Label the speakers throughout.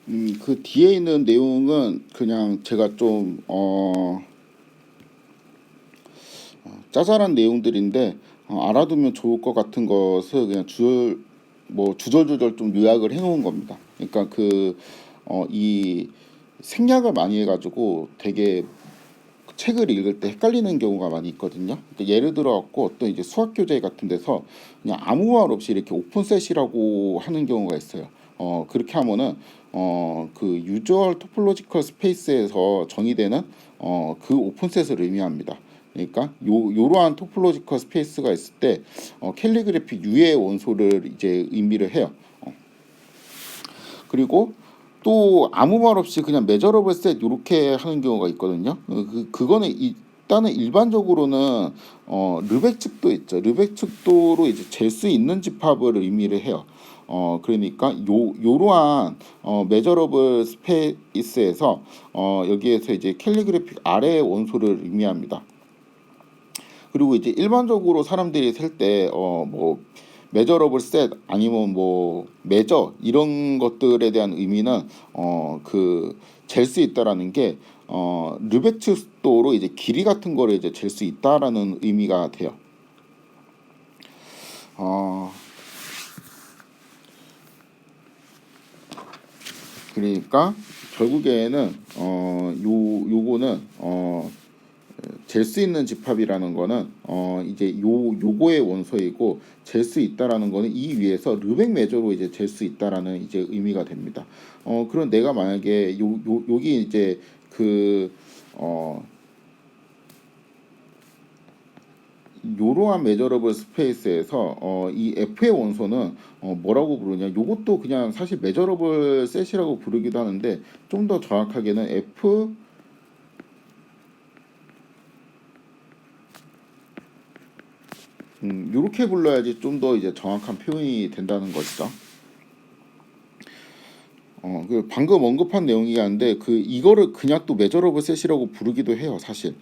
Speaker 1: 그 뒤에 있는 내용은 그냥 제가 좀 짜잘한 내용들인데 알아두면 좋을 것 같은 것을 그냥 주절주절 좀 요약을 해놓은 겁니다. 그러니까 이 생략을 많이 해가지고 되게 책을 읽을 때 헷갈리는 경우가 많이 있거든요. 그러니까 예를 들어 갖고 어떤 이제 수학 교재 같은 데서 그냥 아무 말 없이 이렇게 오픈셋이라고 하는 경우가 있어요. 그렇게 하면은 그 유저얼 토폴로지컬 스페이스에서 정의되는 그 오픈셋을 의미합니다. 그러니까 요러한 토폴로지컬 스페이스가 있을 때 캘리그래픽 U의 원소를 이제 의미를 해요. 그리고 또 아무 말 없이 그냥 메저러블 셋 이렇게 하는 경우가 있거든요. 그거는 일단은 일반적으로는 르벡 측도 있죠. 르벡 측도로 이제 잴 수 있는 집합을 의미를 해요. 그러니까 요러한 메저러블 스페이스에서 여기에서 이제 캘리그래픽 아래의 원소를 의미합니다. 그리고 이제 일반적으로 사람들이 셀 때 뭐 메저러블 셋 아니면 뭐 메저 이런 것들에 대한 의미는 그 잴 수 있다라는 게 르베츠 수도로 이제 길이 같은 거를 이제 잴 수 있다라는 의미가 돼요. 그러니까 결국에는 요거는 잴 수 있는 집합이라는 거는 이제 요거의 원소이고 잴 수 있다라는 거는 이 위에서 르벡 메저로 이제 잴 수 있다라는 이제 의미가 됩니다. 그럼 내가 만약에 여기 이제 요러한 메저러블 스페이스에서 이 F의 원소는 뭐라고 부르냐? 요것도 그냥 사실 메저러블 셋이라고 부르기도 하는데 좀 더 정확하게는 F 요렇게 불러야지 좀 더 이제 정확한 표현이 된다는 것이죠. 그 방금 언급한 내용이 한데 이거를 그냥 또 메저러블 셋이라고 부르기도 해요, 사실.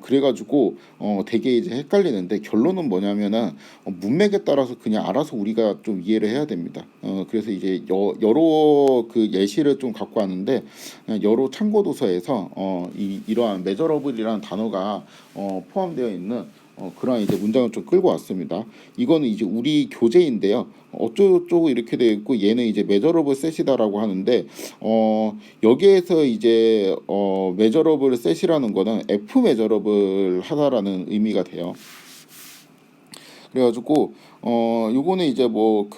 Speaker 1: 그래가지고 되게 이제 헷갈리는데 결론은 뭐냐면은 문맥에 따라서 그냥 알아서 우리가 좀 이해를 해야 됩니다. 그래서 이제 여러 그 예시를 좀 갖고 왔는데 여러 참고 도서에서 이러한 메저러블이라는 단어가 포함되어 있는 그런 이제 문장을 좀 끌고 왔습니다. 이거는 이제 우리 교재인데요. 어쩌고저쩌고 이렇게 되어 있고 얘는 이제 메저러블 셋이다라고 하는데 여기에서 이제 메저러블 셋이라는 거는 F 메저러블 하다라는 의미가 돼요. 그래가지고 요거는 이제 뭐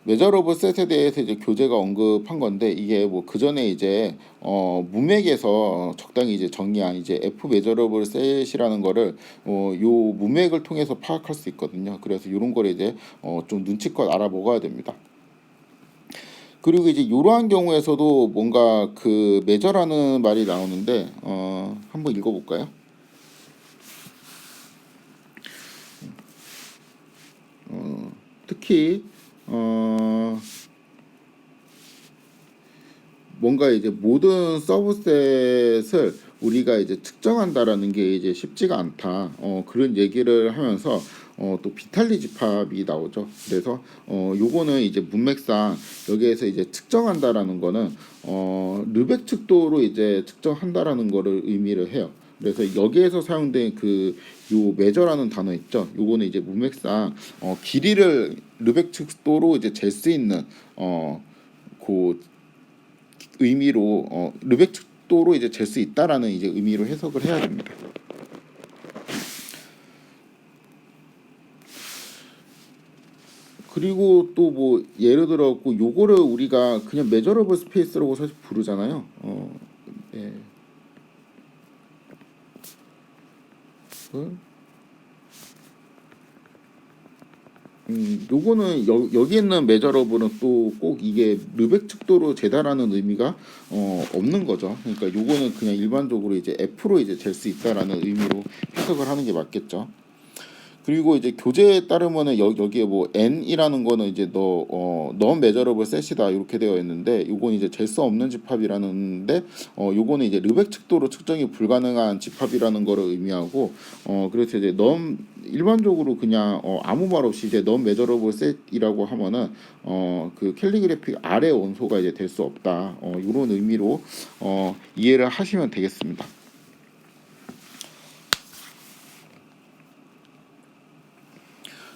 Speaker 1: 메저러블 셋에 대해서 이제 교재가 언급한 건데 이게 뭐 그 전에 이제 문맥에서 적당히 이제 정리한 이제 F 메저러블 셋이라는 거를 요 문맥을 통해서 파악할 수 있거든요. 그래서 이런 거를 이제 좀 눈치껏 알아먹어야 됩니다. 그리고 이제 이러한 경우에서도 뭔가 그 메저라는 말이 나오는데 한번 읽어볼까요? 특히 뭔가 이제 모든 서브셋을 우리가 이제 측정한다라는 게 이제 쉽지가 않다. 그런 얘기를 하면서 또 비탈리 집합이 나오죠. 그래서 요거는 이제 문맥상 여기에서 이제 측정한다라는 거는 르벡 측도로 이제 측정한다라는 거를 의미를 해요. 그래서 여기에서 사용된 요 메저라는 단어 있죠. 요거는 이제 문맥상 길이를 르벡 측도로 이제 잴 수 있는 그 의미로 르벡 측도로 이제 잴 수 있다라는 이제 의미로 해석을 해야 됩니다. 그리고 또 뭐 예를 들어 요거를 우리가 그냥 메저러블 스페이스라고 사실 부르잖아요. 예. 요거는 여기 있는 메저러블은 또 꼭 이게 르벡 측도로 재다라는 의미가 없는 거죠. 그러니까 요거는 그냥 일반적으로 이제 F로 이제 잴 수 있다라는 의미로 해석을 하는 게 맞겠죠. 그리고 이제 교재에 따르면은 여기에 뭐 n이라는 거는 이제 non measurable set이다 이렇게 되어 있는데, 요건 이제 잴 수 없는 집합이라는데, 요거는 이제 르벡 측도로 측정이 불가능한 집합이라는 거를 의미하고, 그래서 이제 일반적으로 그냥 아무 말 없이 이제 non measurable set이라고 하면은 그 캘리그래픽 아래 원소가 이제 될 수 없다, 이런 의미로 이해를 하시면 되겠습니다.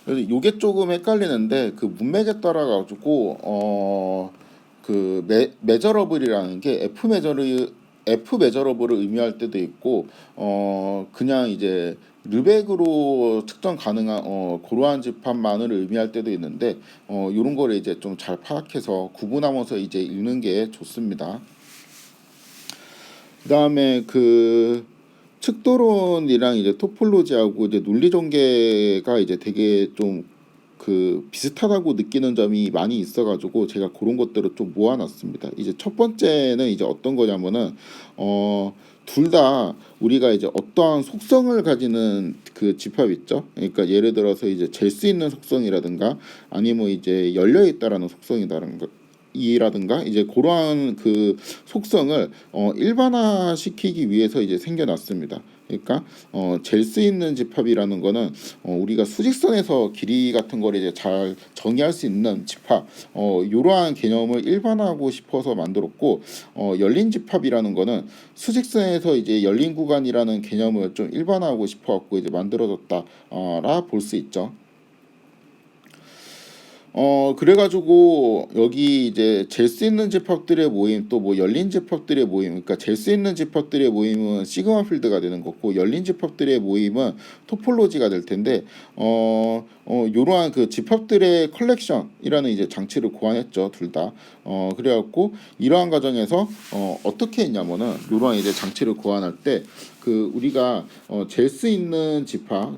Speaker 1: 그래서 요게 조금 헷갈리는데, 그 문맥에 따라 가지고 그 메저러블이라는 게 F 메저러블을 의미할 때도 있고, 그냥 이제 르벡으로 측정 가능한 그러한 집합만을 의미할 때도 있는데, 요런 거를 이제 좀 잘 파악해서 구분하면서 이제 읽는 게 좋습니다. 그다음에 그 측도론이랑 이제 토폴로지하고 이제 논리 전개가 이제 되게 좀 그 비슷하다고 느끼는 점이 많이 있어가지고 제가 그런 것들을 좀 모아놨습니다. 이제 첫 번째는 이제 어떤 거냐면은 둘 다 우리가 이제 어떠한 속성을 가지는 그 집합 있죠. 그러니까 예를 들어서 이제 잴 수 있는 속성이라든가 아니면 이제 열려 있다라는 속성이라든가 이제 그러한 그 속성을 일반화 시키기 위해서 이제 생겨났습니다. 그러니까 잴 수 있는 집합이라는 거는 우리가 수직선에서 길이 같은 걸 이제 잘 정의할 수 있는 집합, 이러한 개념을 일반화하고 싶어서 만들었고, 열린 집합이라는 거는 수직선에서 이제 열린 구간이라는 개념을 좀 일반화하고 싶어갖고 이제 만들어졌다라 볼 수 있죠. 그래가지고 여기 이제 잴 수 있는 집합들의 모임, 또 뭐 열린 집합들의 모임, 그러니까 잴 수 있는 집합들의 모임은 시그마 필드가 되는 거고, 열린 집합들의 모임은 토폴로지가 될 텐데, 요러한 그 집합들의 컬렉션이라는 이제 장치를 고안했죠, 둘 다. 그래갖고 이러한 과정에서 어떻게 했냐면은, 요러한 이제 장치를 고안할 때 그 우리가 잴 수 있는 집합,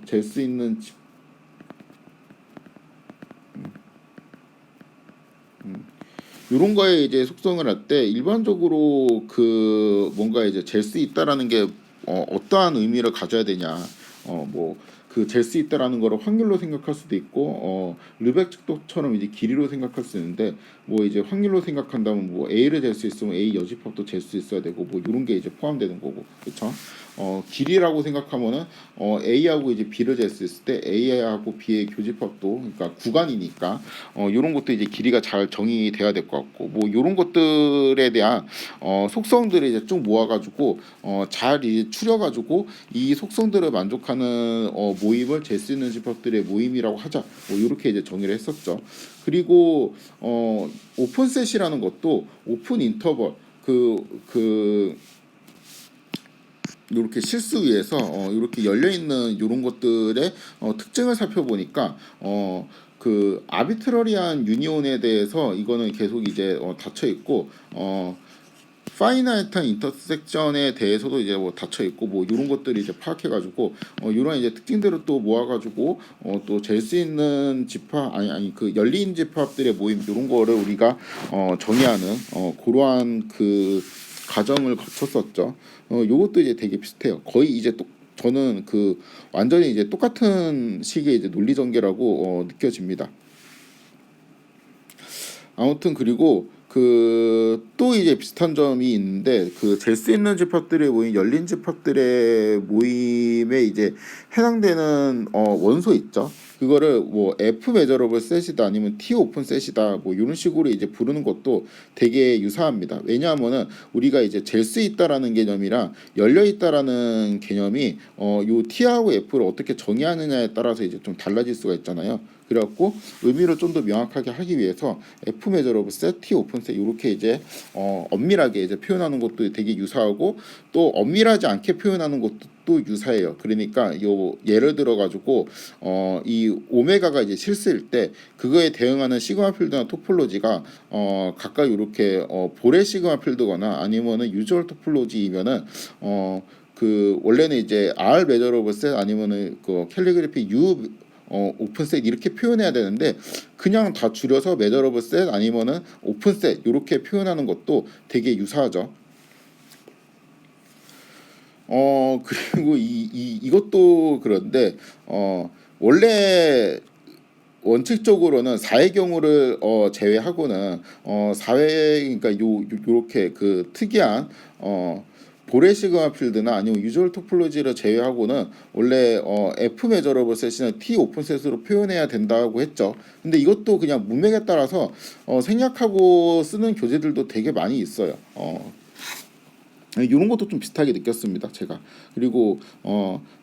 Speaker 1: 이런 거에 이제 속성을 할 때 일반적으로 그 뭔가 이제 잴 수 있다라는 게 어떠한 의미를 가져야 되냐, 뭐 그 잴 수 있다라는 거를 확률로 생각할 수도 있고, 르벡 측도처럼 이제 길이로 생각할 수 있는데, 뭐 이제 확률로 생각한다면 뭐 A를 잴 수 있으면 A 여집합도 잴 수 있어야 되고, 뭐 이런 게 이제 포함되는 거고, 그렇죠? 길이라고 생각하면은 A하고 이제 B를 잴 수 있을 때 A하고 B의 교집합도, 그러니까 구간이니까 이런 것도 이제 길이가 잘 정의돼야 될 것 같고, 뭐 이런 것들에 대한 속성들을 이제 쭉 모아가지고 잘 이제 추려가지고 이 속성들을 만족하는 모임을 잴 수 있는 집합들의 모임이라고 하자, 뭐 이렇게 이제 정의를 했었죠. 그리고 오픈셋이라는 것도 오픈 인터벌 이렇게 실수위에서 이렇게 열려 있는 이런 것들의 특징을 살펴보니까 그 아비트러리한 유니온에 대해서 이거는 계속 이제 닫혀 있고, 파이나이트한 인터섹션에 대해서도 이제 뭐 닫혀 있고, 뭐 이런 것들이 이제 파악해가지고 이런 이제 특징들을 또 모아가지고 또 잴 수 있는 집합, 아니 그 열린 집합들의 모임, 이런 거를 우리가 정의하는 그러한 그 과정을 거쳤었죠. 요것도 이제 되게 비슷해요. 거의 이제 저는 그 완전히 이제 똑같은 식의 이제 논리 전개라고 느껴집니다. 아무튼 그리고 그 또 이제 비슷한 점이 있는데, 그 잴 수 있는 집합들의 모임, 열린 집합들의 모임에 이제 해당되는 원소 있죠. 그거를 뭐 F 메저러블 셋이다 아니면 T 오픈 셋이다 뭐 이런 식으로 이제 부르는 것도 되게 유사합니다. 왜냐하면은 우리가 이제 잴 수 있다라는 개념이랑 열려 있다라는 개념이 요 T하고 F를 어떻게 정의하느냐에 따라서 이제 좀 달라질 수가 있잖아요. 그래갖고 의미를 좀 더 명확하게 하기 위해서 F 메저러블 셋, T 오픈 셋 이렇게 이제 엄밀하게 이제 표현하는 것도 되게 유사하고, 또 엄밀하지 않게 표현하는 것도 또 유사해요. 그러니까 요 예를 들어 가지고 이 오메가가 이제 실수일 때 그거에 대응하는 시그마 필드나 토폴로지가 각각 이렇게 볼의 시그마 필드거나 아니면은 유주얼 토폴로지이면은 그 원래는 이제 R 메저러블 셋 아니면은 그 캘리그래피 U 오픈셋 이렇게 표현해야 되는데, 그냥 다 줄여서 메저러블 셋 아니면은 오픈셋 이렇게 표현하는 것도 되게 유사하죠. 그리고 이것도 그런데 원래 원칙적으로는 4의 경우를 제외하고는 4회 그러니까 요렇게 그 특이한 보레 시그마 필드나 아니면 유저얼 토폴로지를 제외하고는 원래 F 메저러블 셋이는 T 오픈 셋으로 표현해야 된다고 했죠. 근데 이것도 그냥 문맥에 따라서 생략하고 쓰는 교재들도 되게 많이 있어요. 이런 것도 좀 비슷하게 느꼈습니다, 제가. 그리고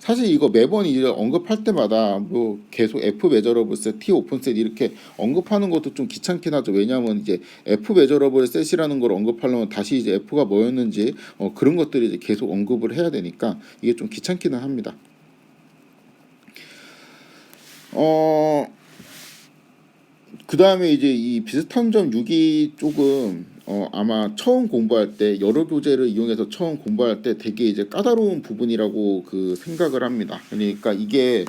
Speaker 1: 사실 이거 매번 이제 언급할 때마다 뭐 계속 F 메저러블 셋, T 오픈 셋 이렇게 언급하는 것도 좀 귀찮긴 하죠. 왜냐하면 이제 F 메저러블 셋이라는 걸 언급하려면 다시 이제 F가 뭐였는지 그런 것들을 이제 계속 언급을 해야 되니까 이게 좀 귀찮기는 합니다. 그 다음에 이제 이 비슷한 점 6이 조금 아마 처음 공부할 때 여러 교재를 이용해서 처음 공부할 때 되게 이제 까다로운 부분이라고 그 생각을 합니다. 그러니까 이게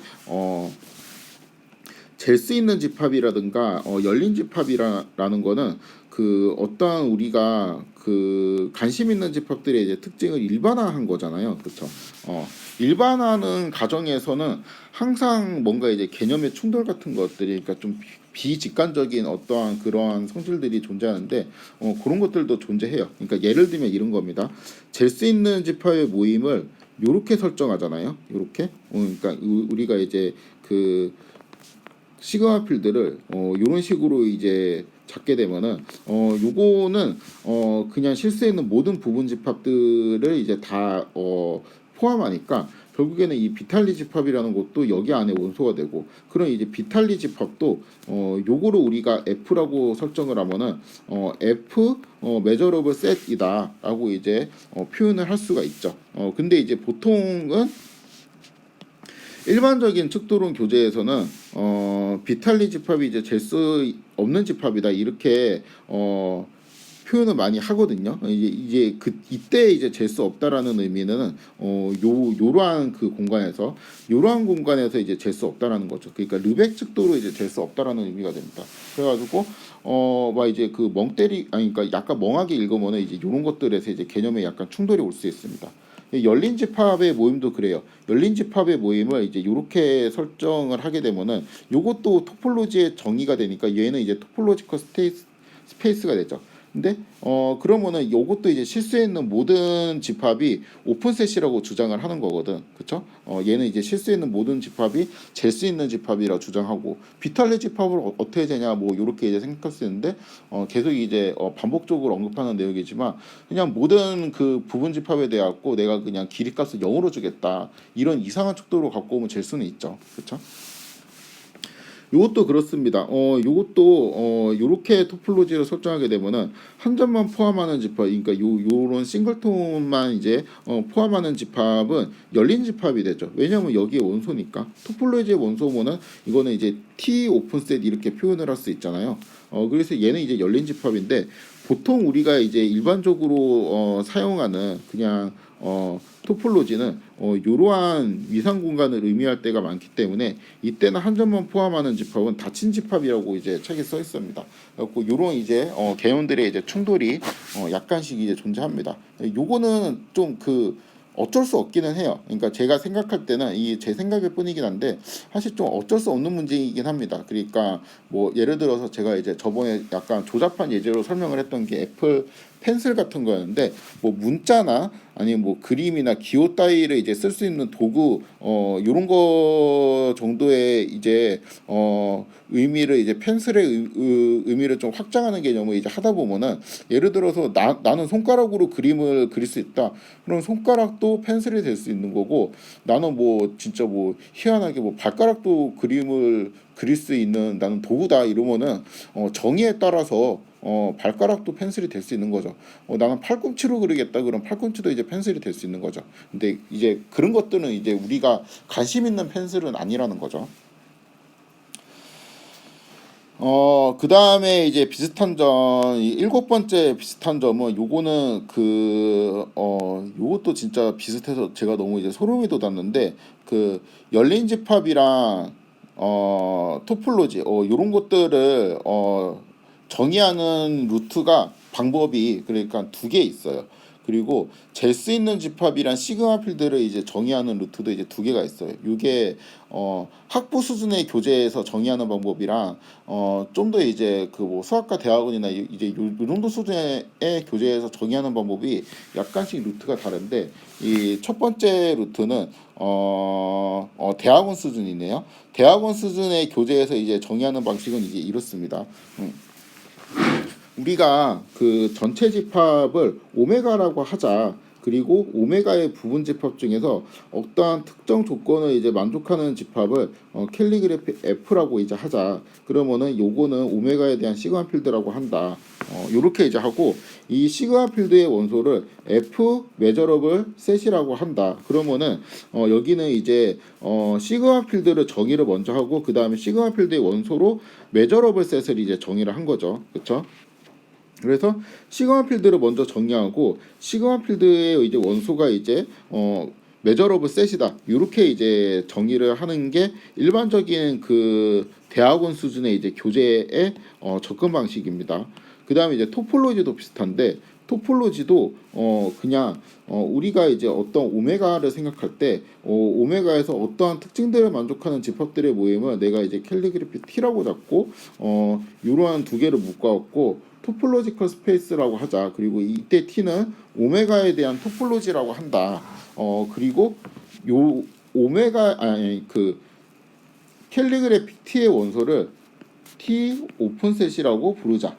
Speaker 1: 잴 수 있는 집합이라든가 열린 집합이라는 거는 그 어떠한 우리가 그 관심 있는 집합들의 이제 특징을 일반화한 거잖아요, 그렇죠? 일반화하는 과정에서는 항상 뭔가 이제 개념의 충돌 같은 것들이 그러니까 좀 비직관적인 어떠한 그러한 성질들이 존재하는데 그런 것들도 존재해요. 그러니까 예를 들면 이런 겁니다. 잴 수 있는 집합의 모임을 요렇게 설정하잖아요. 요렇게 그러니까 우리가 이제 그 시그마 필드를 요런 식으로 이제 잡게 되면은 요거는 그냥 실수에 있는 모든 부분 집합들을 이제 다 포함하니까 결국에는 이 비탈리 집합이라는 것도 여기 안에 원소가 되고 그런 이제 비탈리 집합도 요거를 우리가 F라고 설정을 하면은 F 메저러블 셋이다라고 이제 표현을 할 수가 있죠. 근데 이제 보통은 일반적인 측도론 교재에서는 비탈리 집합이 이제 잴 수 없는 집합이다 이렇게 표현을 많이 하거든요. 이제 그 이때 이제 잴 수 없다라는 의미는 요러한 그 공간에서 요러한 공간에서 이제 잴 수 없다라는 거죠. 그러니까 르벡 측도로 이제 잴 수 없다라는 의미가 됩니다. 그래가지고 막 이제 그 멍때리 아니 그러니까 약간 멍하게 읽으면은 이제 요런 것들에서 이제 개념에 약간 충돌이 올 수 있습니다. 열린 집합의 모임도 그래요. 열린 집합의 모임을 이제 이렇게 설정을 하게 되면은 요것도 토폴로지의 정의가 되니까 얘는 이제 토폴로지컬 스페이스가 되죠. 근데 그러면은 요것도 이제 실수에 있는 모든 집합이 오픈셋이라고 주장을 하는 거거든. 그쵸? 얘는 이제 실수에 있는 모든 집합이 잴 수 있는 집합이라 주장하고 비탈리 집합을 어떻게 되냐 뭐 요렇게 이제 생각할 수 있는데 계속 이제 반복적으로 언급하는 내용이지만 그냥 모든 그 부분 집합에 대하여 내가 그냥 길이값을 0으로 주겠다. 이런 이상한 척도로 갖고 오면 잴 수는 있죠. 그쵸? 요것도 그렇습니다. 요것도 요렇게 토폴로지를 설정하게 되면은 한 점만 포함하는 집합, 그러니까 요런 싱글톤만 이제 포함하는 집합은 열린 집합이 되죠. 왜냐하면 여기에 원소니까. 토폴로지의 원소모는 이거는 이제 T 오픈셋 이렇게 표현을 할 수 있잖아요. 그래서 얘는 이제 열린 집합인데 보통 우리가 이제 일반적으로 사용하는 그냥 토폴로지는 이러한 위상 공간을 의미할 때가 많기 때문에 이때는 한 점만 포함하는 집합은 닫힌 집합이라고 이제 책에 써 있습니다. 그래서 이런 이제 개념들의 이제 충돌이 약간씩 이제 존재합니다. 요거는 좀 그 어쩔 수 없기는 해요. 그러니까 제가 생각할 때는 이 제 생각일 뿐이긴 한데 사실 좀 어쩔 수 없는 문제이긴 합니다. 그러니까 뭐 예를 들어서 제가 이제 저번에 약간 조잡한 예제로 설명을 했던 게 애플 펜슬 같은 거였는데 뭐 문자나 아니면 뭐 그림이나 기호 따위를 이제 쓸 수 있는 도구 요런 거 정도의 이제 의미를 이제 펜슬의 의미를 좀 확장하는 개념을 이제 하다 보면은 예를 들어서 나는 손가락으로 그림을 그릴 수 있다. 그럼 손가락도 펜슬이 될 수 있는 거고 나는 뭐 진짜 뭐 희한하게 뭐 발가락도 그림을 그릴 수 있는 나는 도구다 이러면은 정의에 따라서 발가락도 펜슬이 될 수 있는 거죠. 나는 팔꿈치로 그리겠다 그럼 팔꿈치도 이제 펜슬이 될 수 있는 거죠. 근데 이제 그런 것들은 이제 우리가 관심 있는 펜슬은 아니라는 거죠. 그 다음에 이제 비슷한 점, 일곱 번째 비슷한 점은 요거는 요것도 진짜 비슷해서 제가 너무 이제 소름이 돋았는데 그 열린 집합이랑 토폴로지 요런 것들을 정의하는 루트가 방법이 그러니까 두 개 있어요. 그리고 잴 수 있는 집합이란 시그마 필드를 이제 정의하는 루트도 이제 두 개가 있어요. 이게 학부 수준의 교재에서 정의하는 방법이랑 좀 더 이제 그 뭐 수학과 대학원이나 이제 요 정도 수준의 교재에서 정의하는 방법이 약간씩 루트가 다른데, 이 첫 번째 루트는 대학원 수준이네요. 대학원 수준의 교재에서 이제 정의하는 방식은 이제 이렇습니다. 우리가 그 전체 집합을 오메가라고 하자. 그리고 오메가의 부분 집합 중에서 어떠한 특정 조건을 이제 만족하는 집합을 캘리그래피 F라고 이제 하자. 그러면은 요거는 오메가에 대한 시그마 필드라고 한다. 요렇게 이제 하고, 이 시그마 필드의 원소를 F 메저러블 셋이라고 한다. 그러면은 여기는 이제 시그마 필드를 정의를 먼저 하고, 그 다음에 시그마 필드의 원소로 메저러블 셋을 이제 정의를 한 거죠. 그렇죠? 그래서 시그마 필드를 먼저 정의하고, 시그마 필드의 이제 원소가 이제 메저러블 셋이다. 이렇게 이제 정의를 하는 게 일반적인 그 대학원 수준의 이제 교재의 접근 방식입니다. 그 다음에 이제 토폴로지도 비슷한데, 토폴로지도 그냥 우리가 이제 어떤 오메가를 생각할 때 오메가에서 어떠한 특징들을 만족하는 집합들의 모임을 내가 이제 캘리그래피 T라고 잡고 이러한 두 개를 묶어갖고 토폴로지컬 스페이스라고 하자. 그리고 이때 T는 오메가에 대한 토폴로지라고 한다. 그리고 요 오메가 아니 그 캘리그래픽 T의 원소를 T 오픈셋이라고 부르자.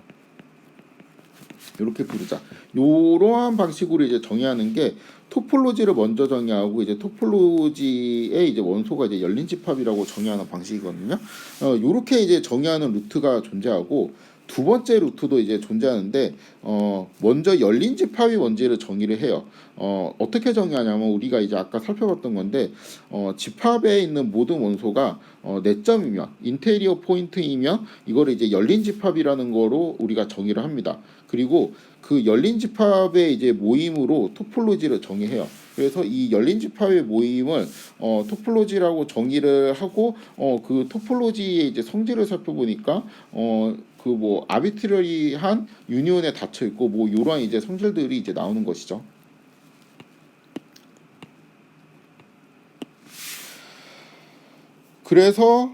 Speaker 1: 이렇게 부르자. 이러한 방식으로 이제 정의하는 게 토폴로지를 먼저 정의하고, 이제 토폴로지의 이제 원소가 이제 열린 집합이라고 정의하는 방식이거든요. 이렇게 이제 정의하는 루트가 존재하고, 두 번째 루트도 이제 존재하는데 먼저 열린 집합이 뭔지를 정의를 해요. 어떻게 정의하냐면, 우리가 이제 아까 살펴봤던 건데 집합에 있는 모든 원소가 내점이면 인테리어 포인트이면 이거를 이제 열린 집합이라는 거로 우리가 정의를 합니다. 그리고 그 열린 집합의 이제 모임으로 토폴로지를 정의해요. 그래서 이 열린 집합의 모임을 토폴로지라고 정의를 하고, 그 토폴로지의 이제 성질을 살펴보니까 그 뭐 아비트러리한 유니온에 닫혀 있고 뭐 이러한 이제 성질들이 이제 나오는 것이죠. 그래서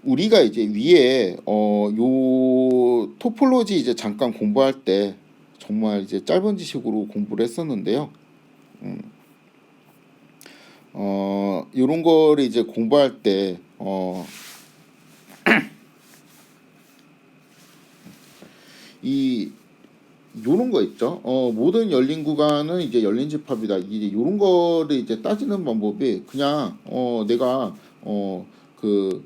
Speaker 1: 우리가 이제 위에 요 토폴로지 이제 잠깐 공부할 때 정말 이제 짧은 지식으로 공부를 했었는데요. 요런 거를 이제 공부할 때 이 요런 거 있죠. 모든 열린 구간은 이제 열린 집합이다. 이제 요런 거를 이제 따지는 방법이 그냥 내가 그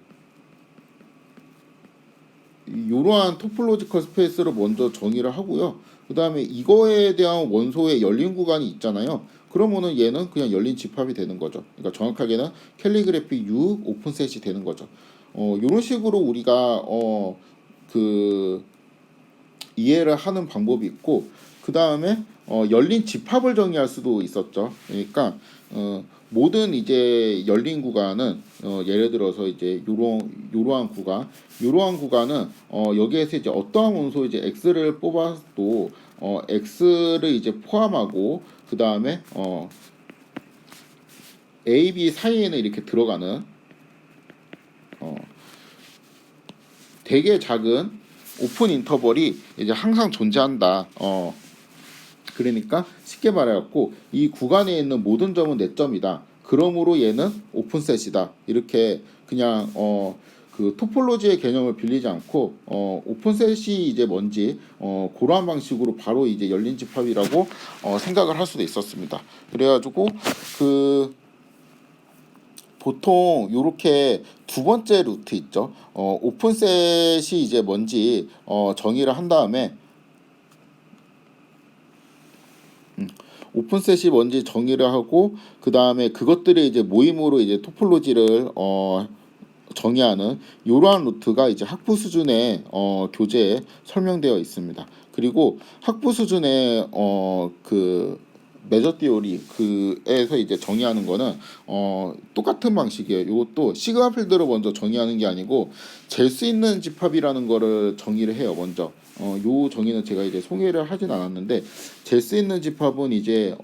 Speaker 1: 이러한 토폴로지컬 스페이스를 먼저 정의를 하고요. 그 다음에 이거에 대한 원소의 열린 구간이 있잖아요. 그러면은 얘는 그냥 열린 집합이 되는 거죠. 그러니까 정확하게는 캘리그래피 U 오픈셋이 되는 거죠. 이런 식으로 우리가 그 이해를 하는 방법이 있고, 그 다음에 열린 집합을 정의할 수도 있었죠. 그러니까 모든 이제 열린 구간은 예를 들어서 이제 요러한 구간은 여기에서 이제 어떠한 원소 이제 x를 뽑아도 x를 이제 포함하고, 그 다음에 a, b 사이에는 이렇게 들어가는 되게 작은 오픈 인터벌이 이제 항상 존재한다. 그러니까 쉽게 말해갖고 이 구간에 있는 모든 점은 내 점이다. 그러므로 얘는 오픈셋이다. 이렇게 그냥 그 토폴로지의 개념을 빌리지 않고 오픈셋이 이제 뭔지 그러한 방식으로 바로 이제 열린 집합이라고 생각을 할 수도 있었습니다. 그래가지고 그 보통 요렇게 두 번째 루트 있죠. 오픈셋이 이제 뭔지 정의를 한 다음에 오픈셋이 뭔지 정의를 하고, 그 다음에 그것들의 이제 모임으로 이제 토폴로지를 정의하는 이러한 루트가 이제 학부 수준의 교재에 설명되어 있습니다. 그리고 학부 수준의 그 메저 띠오리 그에서 이제 정의하는 거는 똑같은 방식이에요. 이것도 시그마 필드를 먼저 정의하는 게 아니고 잴 수 있는 집합이라는 거를 정의를 해요. 먼저 요 정의는 제가 이제 소개를 하진 않았는데 잴 수 있는 집합은 이제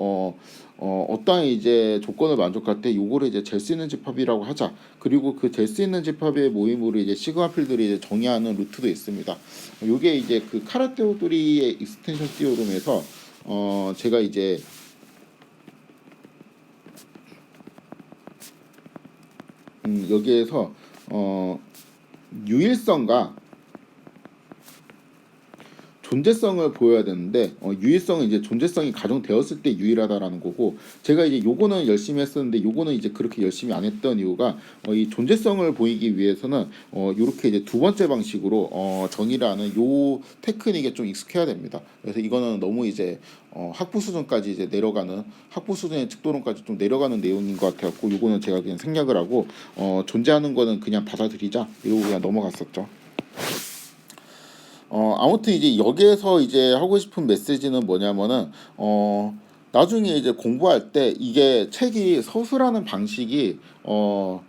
Speaker 1: 어떠한 이제 조건을 만족할 때 요거를 이제 잴 수 있는 집합이라고 하자. 그리고 그 잴 수 있는 집합의 모임으로 이제 시그마 필드를 이제 정의하는 루트도 있습니다. 요게 이제 그 카라테오도리의 익스텐션 티오름에서 제가 이제 여기에서 유일성과 존재성을 보여야 되는데 유일성은 이제 존재성이 가정되었을 때 유일하다라는 거고 제가 이제 요거는 열심히 했었는데 요거는 이제 그렇게 열심히 안 했던 이유가 이 존재성을 보이기 위해서는 요렇게 이제 두 번째 방식으로 정의를 하는 요 테크닉에 좀 익숙해야 됩니다. 그래서 이거는 너무 이제 학부 수준까지 이제 내려가는 학부 수준의 측도론까지 좀 내려가는 내용인 것 같아갖고 요거는 제가 그냥 생략을 하고 존재하는 거는 그냥 받아들이자 이러고 그냥 넘어갔었죠. 아무튼 이제 여기에서 이제 하고 싶은 메시지는 뭐냐면은 나중에 이제 공부할 때 이게 책이 서술하는 방식이 꼭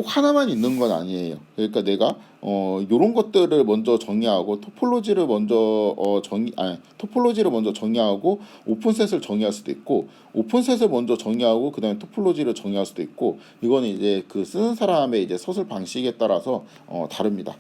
Speaker 1: 하나만 있는 건 아니에요. 그러니까 내가 요런 것들을 먼저 정의하고 토폴로지를 먼저 토폴로지를 먼저 정의하고 오픈셋을 정의할 수도 있고 오픈셋을 먼저 정의하고 그다음에 토폴로지를 정의할 수도 있고 이거는 이제 그 쓰는 사람의 이제 서술 방식에 따라서 다릅니다.